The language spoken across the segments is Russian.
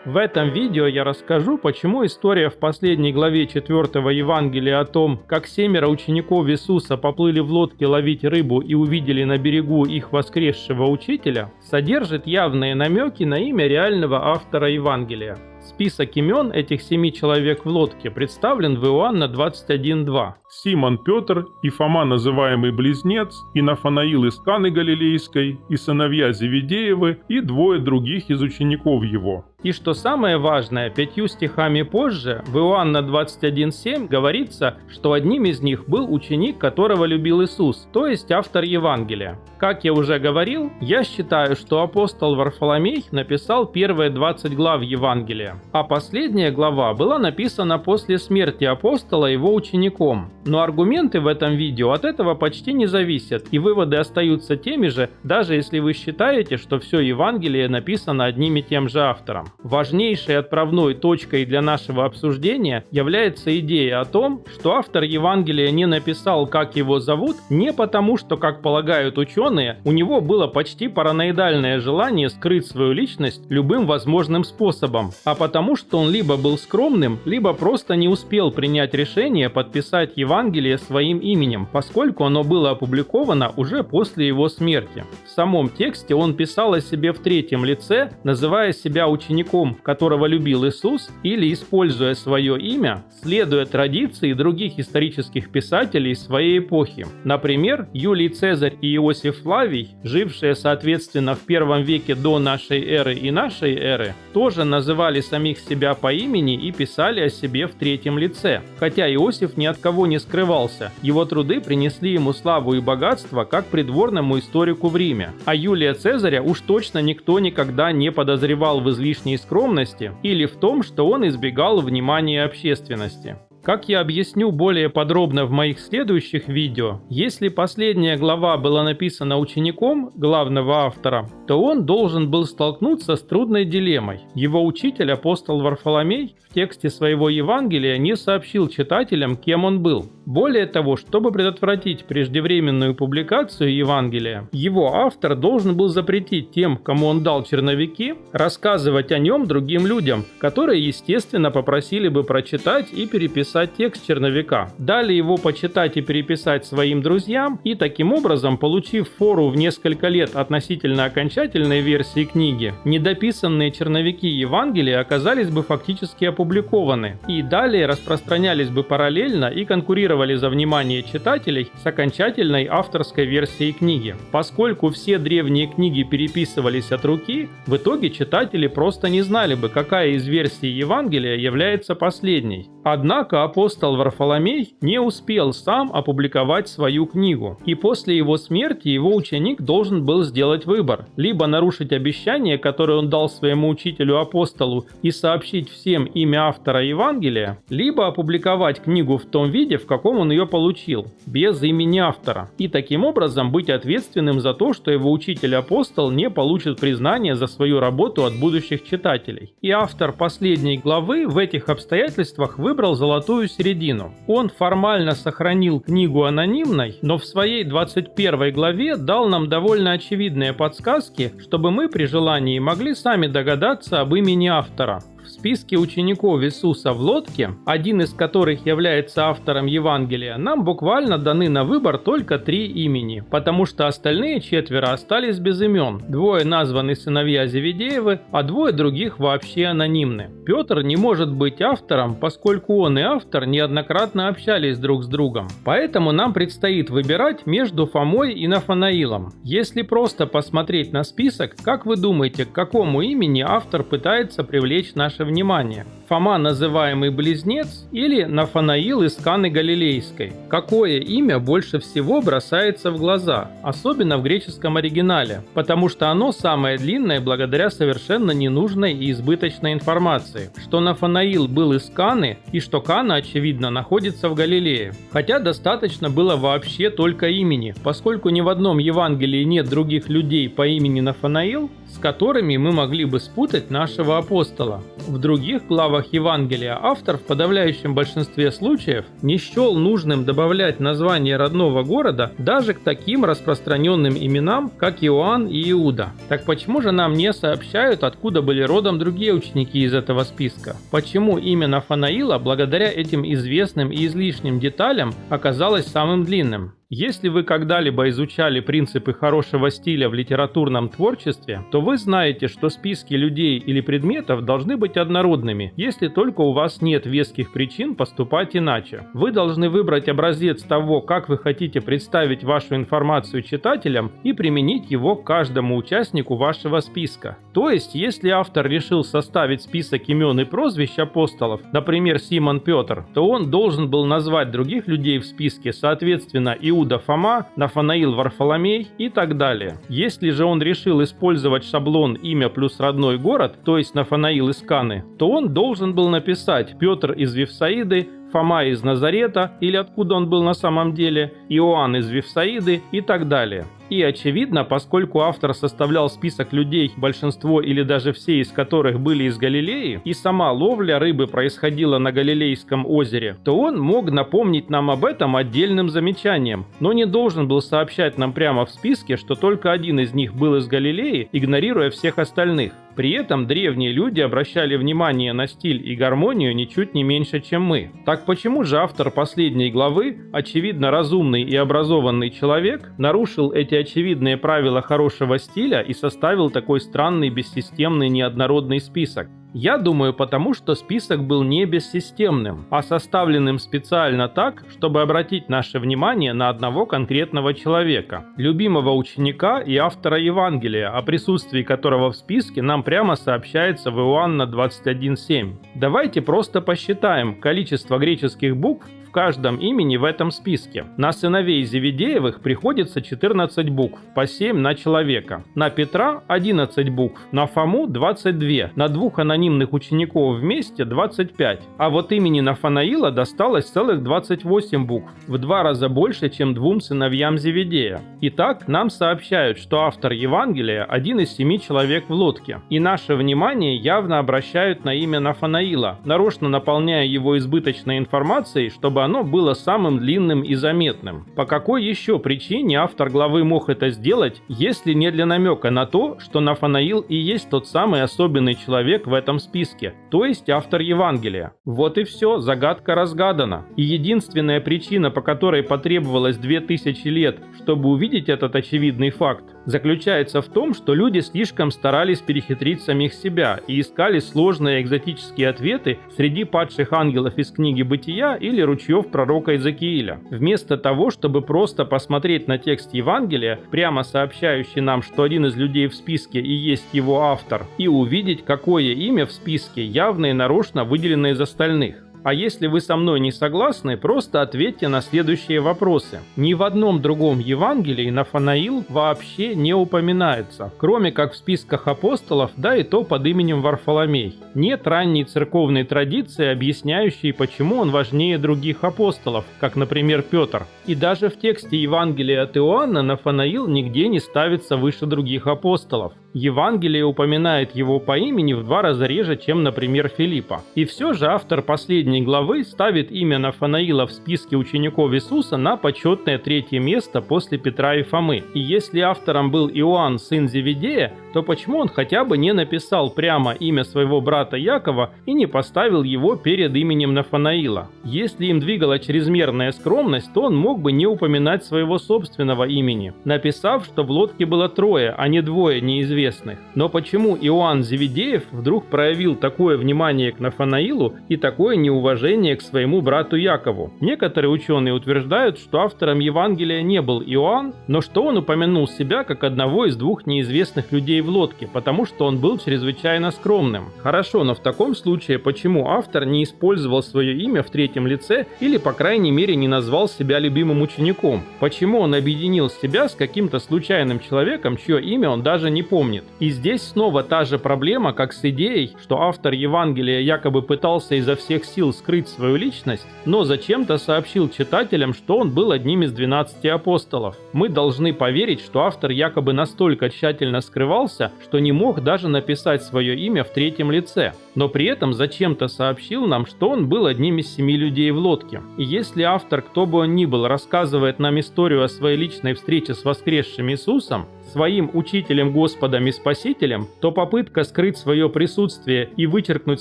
В этом видео я расскажу, почему история в последней главе 4 Евангелия о том, как 7 учеников Иисуса поплыли в лодке ловить рыбу и увидели на берегу их воскресшего учителя, содержит явные намеки на имя реального автора Евангелия. Список имен этих 7 человек в лодке представлен в Иоанна 21:2. Симон Петр, и Фома, называемый Близнец, и Нафанаил из Каны Галилейской, и сыновья Зеведеевы, и 2 других из учеников его. И что самое важное, 5 стихами позже, в Иоанна 21:7 говорится, что одним из них был ученик, которого любил Иисус, то есть автор Евангелия. Как я уже говорил, я считаю, что апостол Варфоломей написал первые 20 глав Евангелия, а последняя глава была написана после смерти апостола его учеником. Но аргументы в этом видео от этого почти не зависят, и выводы остаются теми же, даже если вы считаете, что все Евангелие написано одним и тем же автором. Важнейшей отправной точкой для нашего обсуждения является идея о том, что автор Евангелия не написал, как его зовут, не потому, что, как полагают ученые, у него было почти параноидальное желание скрыть свою личность любым возможным способом, а потому, что он либо был скромным, либо просто не успел принять решение подписать Евангелие своим именем, поскольку оно было опубликовано уже после его смерти. В самом тексте он писал о себе в 3-м лице, называя себя учеником, которого любил Иисус, или, используя свое имя, следуя традиции других исторических писателей своей эпохи. Например, Юлий Цезарь и Иосиф Флавий, жившие соответственно в 1 веке до нашей эры и нашей эры, тоже называли самих себя по имени и писали о себе в 3-м лице. Хотя Иосиф ни от кого не скрывался, его труды принесли ему славу и богатство как придворному историку в Риме. А Юлия Цезаря уж точно никто никогда не подозревал в излишней скромности или в том, что он избегал внимания общественности. Как я объясню более подробно в моих следующих видео, если последняя глава была написана учеником главного автора, то он должен был столкнуться с трудной дилеммой. Его учитель, апостол Варфоломей, в тексте своего Евангелия не сообщил читателям, кем он был. Более того, чтобы предотвратить преждевременную публикацию Евангелия, его автор должен был запретить тем, кому он дал черновики, рассказывать о нем другим людям, которые, естественно, попросили бы прочитать и переписать текст черновика. Дали его почитать и переписать своим друзьям, и таким образом, получив фору в несколько лет относительно окончательной версии книги, недописанные черновики Евангелия оказались бы фактически опубликованы, и далее распространялись бы параллельно и конкурировали за внимание читателей с окончательной авторской версией книги. Поскольку все древние книги переписывались от руки, в итоге читатели просто не знали бы, какая из версий Евангелия является последней. Однако апостол Варфоломей не успел сам опубликовать свою книгу, и после его смерти его ученик должен был сделать выбор: либо нарушить обещание, которое он дал своему учителю-апостолу, и сообщить всем имя автора Евангелия, либо опубликовать книгу в том виде, в каком он ее получил, без имени автора, и таким образом быть ответственным за то, что его учитель-апостол не получит признания за свою работу от будущих читателей. И автор последней главы в этих обстоятельствах выбрал золотую середину. Он формально сохранил книгу анонимной, но в своей 21 главе дал нам довольно очевидные подсказки, чтобы мы при желании могли сами догадаться об имени автора. В списке учеников Иисуса в лодке, один из которых является автором Евангелия, нам буквально даны на выбор только 3 имени, потому что остальные 4 остались без имен. 2 названы сыновья Зеведеевы, а 2 других вообще анонимны. Петр не может быть автором, поскольку он и автор неоднократно общались друг с другом. Поэтому нам предстоит выбирать между Фомой и Нафанаилом. Если просто посмотреть на список, как вы думаете, к какому имени автор пытается привлечь наше внимание? Фома, называемый Близнец, или Нафанаил из Каны Галилейской? Какое имя больше всего бросается в глаза, особенно в греческом оригинале, потому что оно самое длинное благодаря совершенно ненужной и избыточной информации, что Нафанаил был из Каны и что Кана, очевидно, находится в Галилее. Хотя достаточно было вообще только имени, поскольку ни в одном Евангелии нет других людей по имени Нафанаил, с которыми мы могли бы спутать нашего апостола. В других главах Евангелия автор в подавляющем большинстве случаев не счел нужным добавлять название родного города даже к таким распространенным именам, как Иоанн и Иуда. Так почему же нам не сообщают, откуда были родом другие ученики из этого списка? Почему имя Нафанаила, благодаря этим известным и излишним деталям, оказалось самым длинным? Если вы когда-либо изучали принципы хорошего стиля в литературном творчестве, то вы знаете, что списки людей или предметов должны быть однородными, если только у вас нет веских причин поступать иначе. Вы должны выбрать образец того, как вы хотите представить вашу информацию читателям, и применить его к каждому участнику вашего списка. То есть, если автор решил составить список имен и прозвищ апостолов, например, Симон Петр, то он должен был назвать других людей в списке, соответственно, Иуда Фома, Нафанаил Варфоломей и так далее. Если же он решил использовать шаблон имя плюс родной город, то есть Нафанаил из Каны, то он должен был написать Петр из Вифсаиды, Фома из Назарета, или откуда он был на самом деле, Иоанн из Вифсаиды и так далее. И очевидно, поскольку автор составлял список людей, большинство или даже все из которых были из Галилеи, и сама ловля рыбы происходила на Галилейском озере, то он мог напомнить нам об этом отдельным замечанием, но не должен был сообщать нам прямо в списке, что только один из них был из Галилеи, игнорируя всех остальных. При этом древние люди обращали внимание на стиль и гармонию ничуть не меньше, чем мы. Так почему же автор последней главы, очевидно разумный и образованный человек, нарушил эти очевидные правила хорошего стиля и составил такой странный, бессистемный, неоднородный список? Я думаю, потому что список был не бессистемным, а составленным специально так, чтобы обратить наше внимание на одного конкретного человека, любимого ученика и автора Евангелия, о присутствии которого в списке нам прямо сообщается в Иоанна 21:7. Давайте просто посчитаем количество греческих букв в каждом имени в этом списке. На сыновей Зеведеевых приходится 14 букв, по 7 на человека. На Петра 11 букв, на Фому 22, на двух анонимных учеников вместе 25. А вот имени Нафанаила досталось целых 28 букв, в 2 раза больше, чем двум сыновьям Зеведея. Итак, нам сообщают, что автор Евангелия один из 7 человек в лодке. И наше внимание явно обращают на имя Нафанаила, нарочно наполняя его избыточной информацией, чтобы оно было самым длинным и заметным. По какой еще причине автор главы мог это сделать, если не для намека на то, что Нафанаил и есть тот самый особенный человек в этом списке, то есть автор Евангелия? Вот и все, загадка разгадана. И единственная причина, по которой потребовалось 2000 лет, чтобы увидеть этот очевидный факт, заключается в том, что люди слишком старались перехитрить самих себя и искали сложные экзотические ответы среди падших ангелов из книги Бытия или ручьев пророка Иезекииля. Вместо того, чтобы просто посмотреть на текст Евангелия, прямо сообщающий нам, что один из людей в списке и есть его автор, и увидеть, какое имя в списке явно и нарочно выделено из остальных. А если вы со мной не согласны, просто ответьте на следующие вопросы. Ни в одном другом Евангелии Нафанаил вообще не упоминается, кроме как в списках апостолов, да и то под именем Варфоломей. Нет ранней церковной традиции, объясняющей, почему он важнее других апостолов, как, например, Петр. И даже в тексте Евангелия от Иоанна Нафанаил нигде не ставится выше других апостолов. Евангелие упоминает его по имени в 2 раза реже, чем, например, Филиппа. И все же автор последней главы ставит имя Нафанаила в списке учеников Иисуса на почетное 3-е место после Петра и Фомы. И если автором был Иоанн, сын Зеведея, то почему он хотя бы не написал прямо имя своего брата Якова и не поставил его перед именем Нафанаила? Если им двигала чрезмерная скромность, то он мог бы не упоминать своего собственного имени, написав, что в лодке было 3, а не 2 неизвестных. Но почему Иоанн Зеведеев вдруг проявил такое внимание к Нафанаилу и такое неуважение к своему брату Якову? Некоторые ученые утверждают, что автором Евангелия не был Иоанн, но что он упомянул себя как одного из 2 неизвестных людей в лодке, потому что он был чрезвычайно скромным. Хорошо, но в таком случае почему автор не использовал свое имя в 3-м лице или, по крайней мере, не назвал себя любимым учеником? Почему он объединил себя с каким-то случайным человеком, чье имя он даже не помнит? помнит. И здесь снова та же проблема, как с идеей, что автор Евангелия якобы пытался изо всех сил скрыть свою личность, но зачем-то сообщил читателям, что он был одним из 12 апостолов. Мы должны поверить, что автор якобы настолько тщательно скрывался, что не мог даже написать свое имя в третьем лице, но при этом зачем-то сообщил нам, что он был одним из 7 людей в лодке. И если автор, кто бы он ни был, рассказывает нам историю о своей личной встрече с воскресшим Иисусом, своим учителем, Господом и Спасителем, то попытка скрыть свое присутствие и вычеркнуть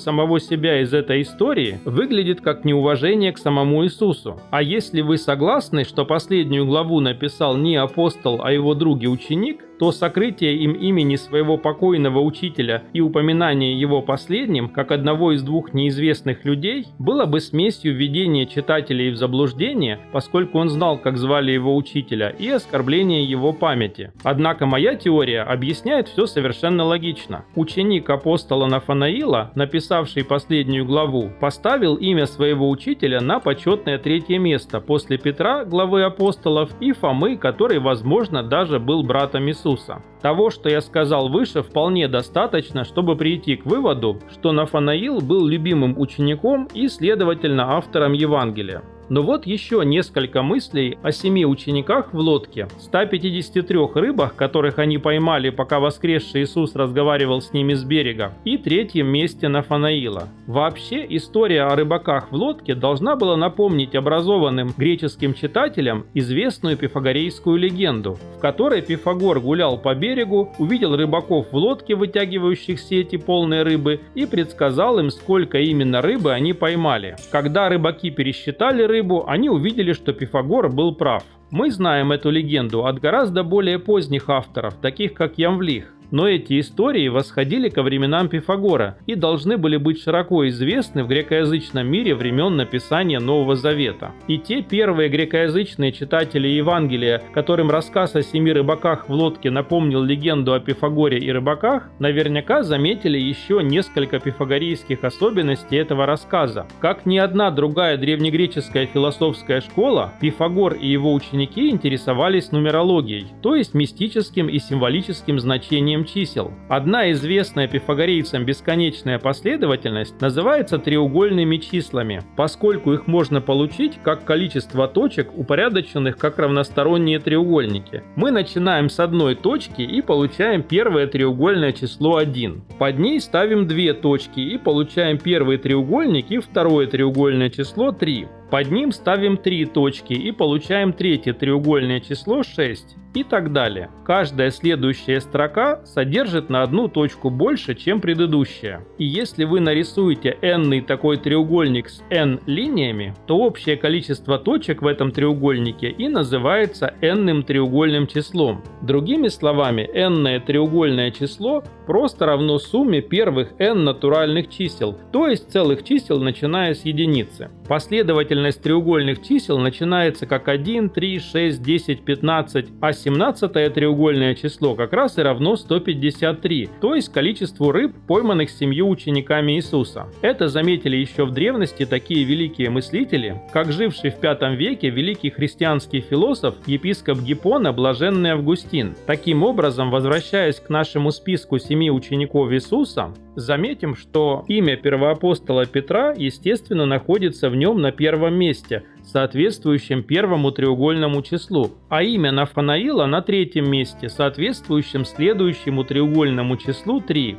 самого себя из этой истории выглядит как неуважение к самому Иисусу. А если вы согласны, что последнюю главу написал не апостол, а его друг и ученик, то сокрытие им имени своего покойного учителя и упоминание его последним, как одного из двух неизвестных людей, было бы смесью введения читателей в заблуждение, поскольку он знал, как звали его учителя, и оскорбления его памяти. Однако моя теория объясняет все совершенно логично. Ученик апостола Нафанаила, написавший последнюю главу, поставил имя своего учителя на почетное 3-е место после Петра, главы апостолов, и Фомы, который, возможно, даже был братом Иисуса. Того, что я сказал выше, вполне достаточно, чтобы прийти к выводу, что Нафанаил был любимым учеником и, следовательно, автором Евангелия. Но вот еще несколько мыслей о 7 учениках в лодке, 153 рыбах, которых они поймали, пока воскресший Иисус разговаривал с ними с берега, и 3-м месте Нафанаила. Вообще, история о рыбаках в лодке должна была напомнить образованным греческим читателям известную пифагорейскую легенду, в которой Пифагор гулял по берегу, увидел рыбаков в лодке, вытягивающих сети полные рыбы, и предсказал им, сколько именно рыбы они поймали. Когда рыбаки пересчитали рыбу, они увидели, что Пифагор был прав. Мы знаем эту легенду от гораздо более поздних авторов, таких как Ямвлих. Но эти истории восходили ко временам Пифагора и должны были быть широко известны в грекоязычном мире времен написания Нового Завета. И те первые грекоязычные читатели Евангелия, которым рассказ о 7 рыбаках в лодке напомнил легенду о Пифагоре и рыбаках, наверняка заметили еще несколько пифагорейских особенностей этого рассказа. Как ни одна другая древнегреческая философская школа, Пифагор и его ученики интересовались нумерологией, то есть мистическим и символическим значением чисел. Одна известная пифагорейцам бесконечная последовательность называется треугольными числами, поскольку их можно получить как количество точек, упорядоченных как равносторонние треугольники. Мы начинаем с одной точки и получаем первое треугольное число 1. Под ней ставим 2 точки и получаем первый треугольник и второе треугольное число 3. Под ним ставим 3 точки и получаем третье треугольное число 6 и так далее. Каждая следующая строка содержит на одну точку больше, чем предыдущая. И если вы нарисуете n-ный такой треугольник с n линиями, то общее количество точек в этом треугольнике и называется n-ным треугольным числом. Другими словами, n-ное треугольное число просто равно сумме первых n натуральных чисел, то есть целых чисел, начиная с единицы. Последовательность треугольных чисел начинается как 1, 3, 6, 10, 15, а 17-е треугольное число как раз и равно 153, то есть количеству рыб, пойманных 7 учениками Иисуса. Это заметили еще в древности такие великие мыслители, как живший в V веке великий христианский философ, епископ Гиппона, блаженный Августин. Таким образом, возвращаясь к нашему списку 7 учеников Иисуса, заметим, что имя первоапостола Петра, естественно, находится в нем на первом месте, соответствующем первому треугольному числу, а имя Нафанаила на 3-м месте, соответствующем следующему треугольному числу 3.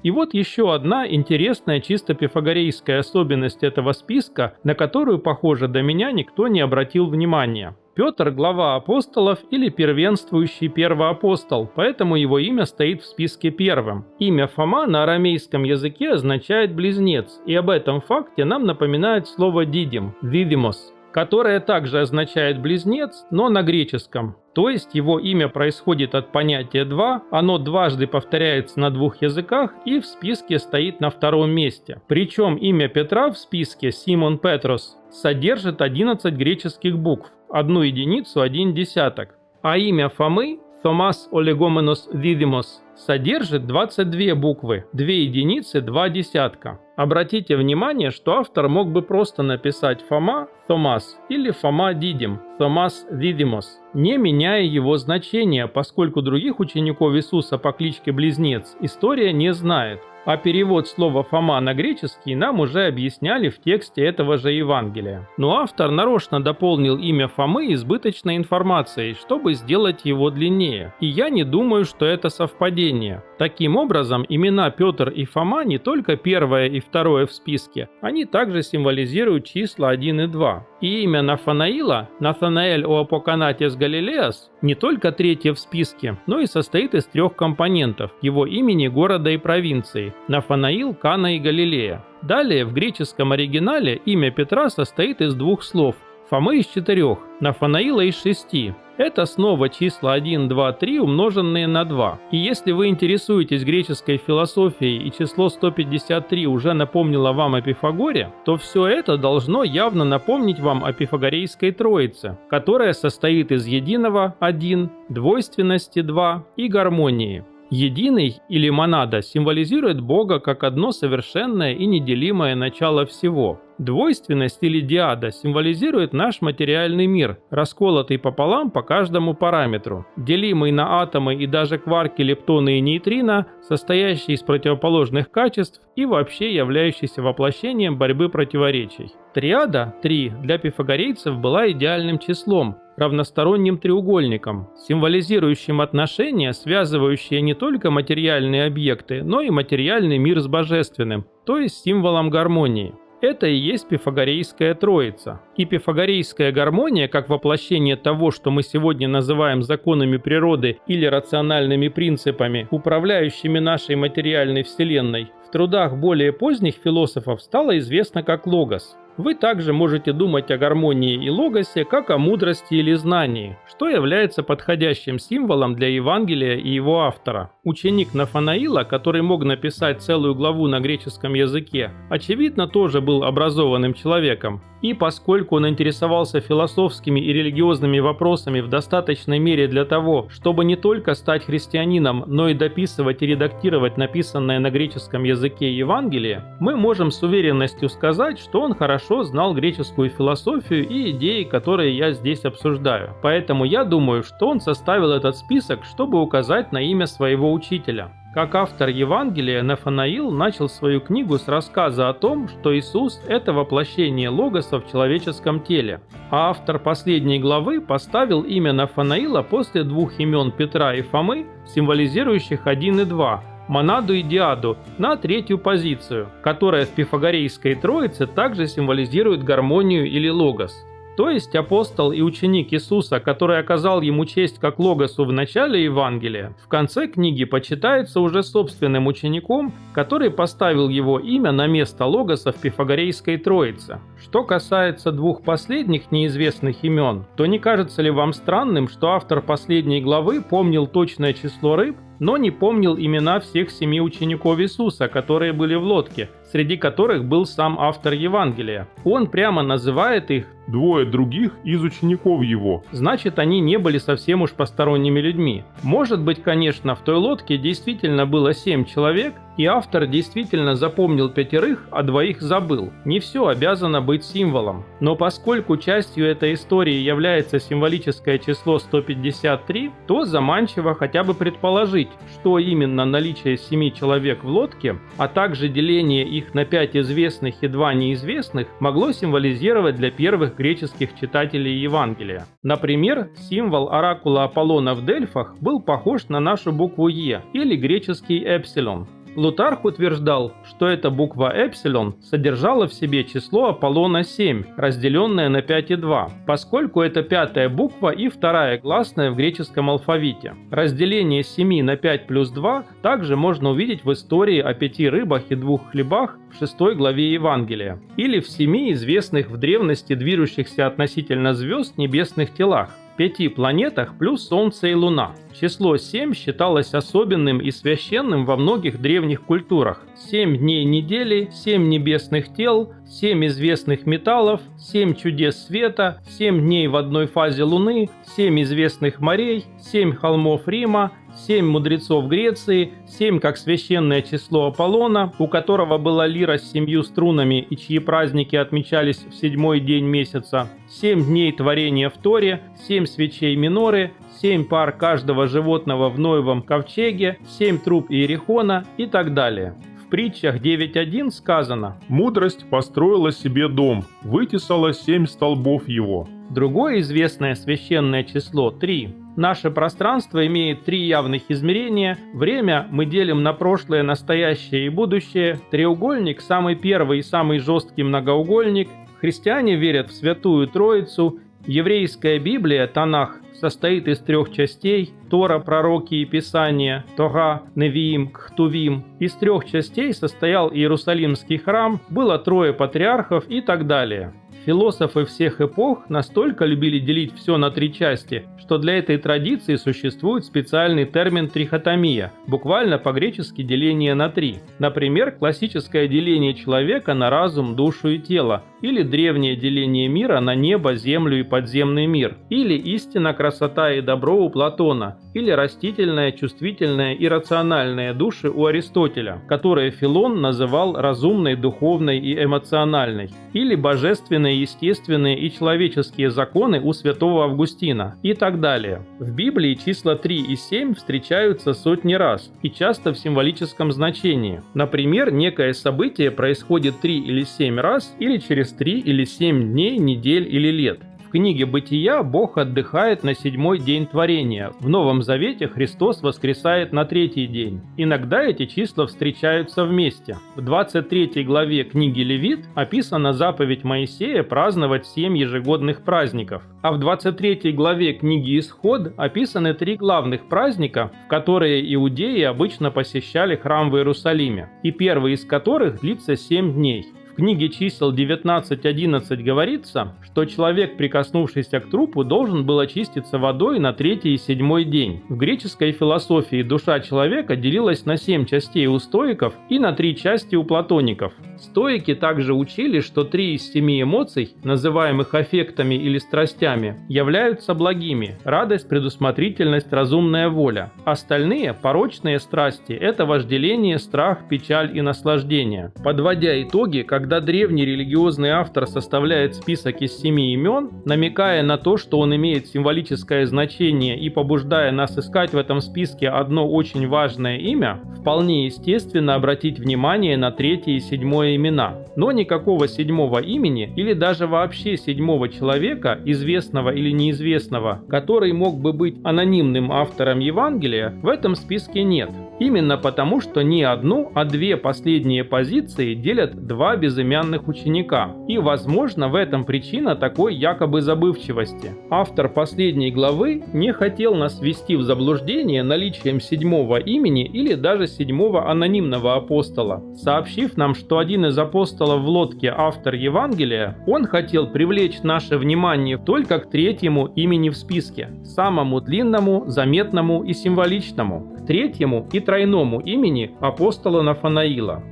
И вот еще одна интересная чисто пифагорейская особенность этого списка, на которую, похоже, до меня никто не обратил внимания. Петр – глава апостолов или первенствующий первоапостол, поэтому его имя стоит в списке первым. Имя Фома на арамейском языке означает «близнец», и об этом факте нам напоминает слово «дидим» – «дидимос», которое также означает «близнец», но на греческом. То есть его имя происходит от понятия «два», оно дважды повторяется на 2 языках и в списке стоит на 2-м месте. Причем имя Петра в списке Симон Петрос содержит 11 греческих букв, 1 единицу 1 десяток. А имя Фомы Томас Олегоменос Дидимос содержит 22 буквы, 2 единицы, 2 десятка. Обратите внимание, что автор мог бы просто написать Фома Томас или Фома Дидим Томас Дидимос, не меняя его значения, поскольку других учеников Иисуса по кличке Близнец история не знает. А перевод слова «Фома» на греческий нам уже объясняли в тексте этого же Евангелия. Но автор нарочно дополнил имя Фомы избыточной информацией, чтобы сделать его длиннее. И я не думаю, что это совпадение. Таким образом, имена Петр и Фома не только первое и второе в списке, они также символизируют числа 1 и 2. И имя Нафанаила, Натанаэль о Апоканатес Галилеас, не только третье в списке, но и состоит из 3 компонентов – его имени, города и провинции – Нафанаил, Кана и Галилея. Далее, в греческом оригинале имя Петра состоит из 2 слов – Фомы из 4, Нафанаила из 6. Это снова числа 1, 2, 3, умноженные на 2. И если вы интересуетесь греческой философией и число 153 уже напомнило вам о Пифагоре, то все это должно явно напомнить вам о Пифагорейской троице, которая состоит из единого 1, двойственности 2 и гармонии. Единый или монада символизирует Бога как одно совершенное и неделимое начало всего. Двойственность или диада символизирует наш материальный мир, расколотый пополам по каждому параметру, делимый на атомы и даже кварки, лептоны и нейтрино, состоящий из противоположных качеств и вообще являющийся воплощением борьбы противоречий. Триада, 3, для пифагорейцев была идеальным числом, равносторонним треугольником, символизирующим отношения, связывающие не только материальные объекты, но и материальный мир с божественным, то есть символом гармонии. Это и есть Пифагорейская троица. И пифагорейская гармония, как воплощение того, что мы сегодня называем законами природы или рациональными принципами, управляющими нашей материальной вселенной, в трудах более поздних философов стала известна как логос. Вы также можете думать о гармонии и логосе как о мудрости или знании, что является подходящим символом для Евангелия и его автора. Ученик Нафанаила, который мог написать целую главу на греческом языке, очевидно тоже был образованным человеком. И поскольку он интересовался философскими и религиозными вопросами в достаточной мере для того, чтобы не только стать христианином, но и дописывать и редактировать написанное на греческом языке Евангелие, мы можем с уверенностью сказать, что он хорошо знал греческую философию и идеи, которые я здесь обсуждаю. Поэтому я думаю, что он составил этот список, чтобы указать на имя своего учителя. Как автор Евангелия, Нафанаил начал свою книгу с рассказа о том, что Иисус – это воплощение Логоса в человеческом теле. А автор последней главы поставил имя Нафанаила после 2 имен Петра и Фомы, символизирующих 1 и 2, монаду и диаду, на 3-ю позицию, которая в Пифагорейской троице также символизирует гармонию или логос. То есть апостол и ученик Иисуса, который оказал ему честь как логосу в начале Евангелия, в конце книги почитается уже собственным учеником, который поставил его имя на место логоса в Пифагорейской троице. Что касается 2 последних неизвестных имен, то не кажется ли вам странным, что автор последней главы помнил точное число рыб, но не помнил имена всех 7 учеников Иисуса, которые были в лодке, среди которых был сам автор Евангелия? Он прямо называет их «2 других из учеников его». Значит, они не были совсем уж посторонними людьми. Может быть, конечно, в той лодке действительно было 7 человек, и автор действительно запомнил 5, а 2 забыл. Не все обязано быть символом. Но поскольку частью этой истории является символическое число 153, то заманчиво хотя бы предположить, что именно наличие 7 человек в лодке, а также деление их на 5 известных и 2 неизвестных, могло символизировать для первых греческих читателей Евангелия. Например, символ оракула Аполлона в Дельфах был похож на нашу букву Е или греческий эпсилон. Плутарх утверждал, что эта буква эпсилон содержала в себе число Аполлона 7, разделенное на 5 и 2, поскольку это 5-я буква и 2-я гласная в греческом алфавите. Разделение 7 на 5 плюс 2 также можно увидеть в истории о 5 рыбах и 2 хлебах в 6 главе Евангелия, или в 7 известных в древности движущихся относительно звезд небесных телах, 5 планетах плюс Солнце и Луна. Число 7 считалось особенным и священным во многих древних культурах. 7 дней недели, 7 небесных тел, 7 известных металлов, 7 чудес света, 7 дней в одной фазе Луны, 7 известных морей, 7 холмов Рима, 7 мудрецов Греции, 7 как священное число Аполлона, у которого была лира с 7 струнами и чьи праздники отмечались в 7-й день месяца, 7 дней творения в Торе, 7 свечей Миноры, 7 пар каждого животного в Ноевом ковчеге, 7 труб Иерихона и так далее. В притчах 9.1 сказано: «Мудрость построила себе дом, вытесала 7 столбов его». Другое известное священное число – 3. Наше пространство имеет 3 явных измерения. Время мы делим на прошлое, настоящее и будущее. Треугольник – самый первый и самый жесткий многоугольник. Христиане верят в Святую Троицу. Еврейская Библия, Танах, состоит из 3 частей – Тора, пророки и Писания, Тора, Невиим, Кхтувим. Из 3 частей состоял Иерусалимский храм, было 3 патриархов и так далее. Философы всех эпох настолько любили делить все на 3 части, что для этой традиции существует специальный термин трихотомия, буквально по-гречески деление на 3. Например, классическое деление человека на разум, душу и тело, или древнее деление мира на небо, землю и подземный мир, или истина, красота и добро у Платона, или растительное, чувствительное и рациональное души у Аристотеля, которые Филон называл разумной, духовной и эмоциональной, или божественные, естественные и человеческие законы у святого Августина и так далее. В Библии числа 3 и 7 встречаются сотни раз и часто в символическом значении. Например, некое событие происходит 3 или 7 раз или через 3 или 7 дней, недель или лет. В книге «Бытия» Бог отдыхает на 7-й день творения. В Новом Завете Христос воскресает на 3-й день. Иногда эти числа встречаются вместе. В 23 главе книги Левит описана заповедь Моисея праздновать 7 ежегодных праздников. А в 23 главе книги Исход описаны 3 главных праздника, в которые иудеи обычно посещали храм в Иерусалиме, и первый из которых длится 7 дней. В книге чисел 19.11 говорится, что человек, прикоснувшийся к трупу, должен был очиститься водой на 3-й и 7-й день. В греческой философии душа человека делилась на 7 частей у стоиков и на 3 части у платоников. Стоики также учили, что 3 из 7 эмоций, называемых аффектами или страстями, являются благими – радость, предусмотрительность, разумная воля. Остальные, порочные страсти – это вожделение, страх, печаль и наслаждение. Подводя итоги, когда древний религиозный автор составляет список из 7 имен, намекая на то, что он имеет символическое значение и побуждая нас искать в этом списке одно очень важное имя, вполне естественно обратить внимание на 3 и 7 имена. Но никакого 7-го имени или даже вообще 7-го человека, известного или неизвестного, который мог бы быть анонимным автором Евангелия, в этом списке нет. Именно потому, что не одну, а 2 последние позиции делят 2 безымянных ученика. И, возможно, в этом причина такой якобы забывчивости. Автор последней главы не хотел нас ввести в заблуждение наличием 7-го имени или даже 7-го анонимного апостола. Сообщив нам, что один из апостолов в лодке автор Евангелия, он хотел привлечь наше внимание только к 3-му имени в списке, самому длинному, заметному и символичному, к 3-му и тройному имени апостола Нафанаила.